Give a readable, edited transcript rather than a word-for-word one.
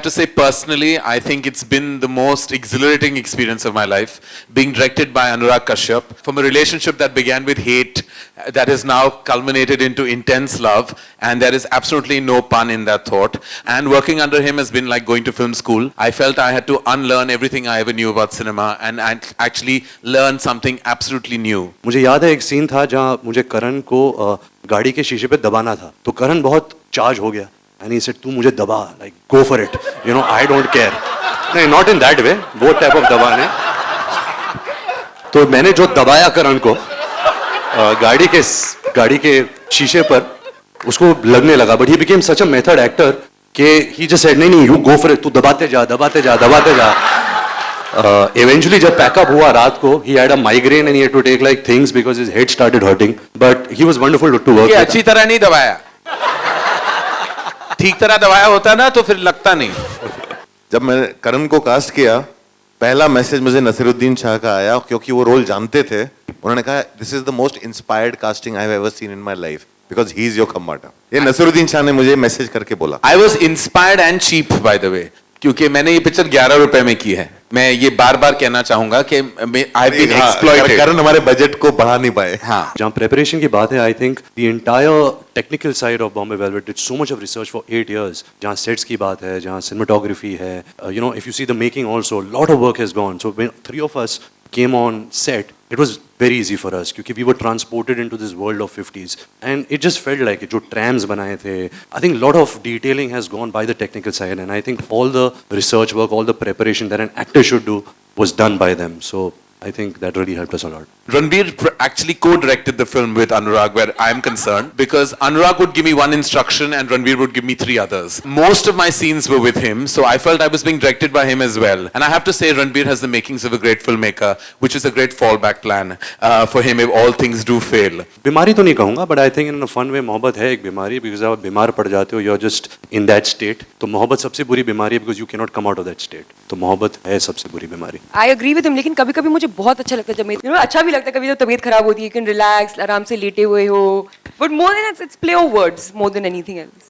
to say personally, I think it's been the most exhilarating experience of my life, being directed by Anurag Kashyap, from a relationship that began with hate, that has now culminated into intense love, and there is absolutely no pun in that thought. And working under him has been like going to film school. I felt I had to unlearn everything I ever knew about cinema and actually learn something absolutely new. मुझे याद है एक scene था जहाँ मुझे करण को गाड़ी के शीशे पे दबाना था, तो करण बहुत चार्ज हो गया and he said, तू मुझे दबा, like go for it, you know, I don't care. नहीं, not in that way, वो type of दबाने. तो मैंने जो दबाया करण को गाड़ी के शीशे पर, उसको लगने लगा, but he became such a method actor कि he just said, नहीं, you go for it, तू दबाते जा. Eventually जब पैकअप हुआ रात को, he had a migraine and he had to take like things because his head started hurting, but he was wonderful to work with. अच्छी तरह नहीं दबाया, ठीक तरह दबाया होता ना तो फिर लगता नहीं. जब मैंने करण को कास्ट किया, पहला मैसेज मुझे नसीरुद्दीन शाह का आया, क्योंकि वो रोल जानते थे. उन्होंने कहा this is the most inspired casting I have ever seen in my life because he is your Khambatta. ये नसीरुद्दीन शाह ने मुझे मैसेज करके बोला. I was inspired and cheap by the way, क्योंकि मैंने ये पिक्चर 11 रुपए में की है. मैं ये बार बार कहना चाहूंगा कि आई हैव बीन एक्सप्लॉइटेड. करण हमारे बजट को बढ़ा नहीं पाए. हाँ, जहाँ प्रेपरेशन की बात है, I think the entire technical side of Bombay velvet did so much of research for 8 years. जहाँ सेट्स की बात है, जहाँ सिनेमेटोग्राफी है, you know, if you see the making also, lot of work has gone. So when 3 of us came on set, it was very easy for us क्योंकि we were transported into this world of 50s and it just felt like it. जो trams बनाए थे, I think lot of detailing has gone by the technical side and I think all the research work, all the preparation that an actor should do was done by them. So I think that really helped us a lot. Ranbir actually co-directed the film with Anurag where I am concerned, because Anurag would give me one instruction and Ranbir would give me 3 others. Most of my scenes were with him, so I felt I was being directed by him as well. And I have to say Ranbir has the makings of a great filmmaker, which is a great fallback plan for him if all things do fail. बीमारी तो नहीं कहूँगा, but I think in a fun way मोहब्बत है एक बीमारी, because आप बीमार पड़ जाते हो, you're just in that state. तो मोहब्बत सबसे बुरी बीमारी है because you cannot come out of that state. तो मोहब्बत है सबसे बुरी बीमारी. I agree with him, लेकिन कभी-कभी मुझे बहुत अच्छा लगता है जब you know, अच्छा भी लगता है कभी जब तबीयत खराब होती है, you can relax, आराम से लेटे हुए हो. But more than that, it's play of words more than anything else.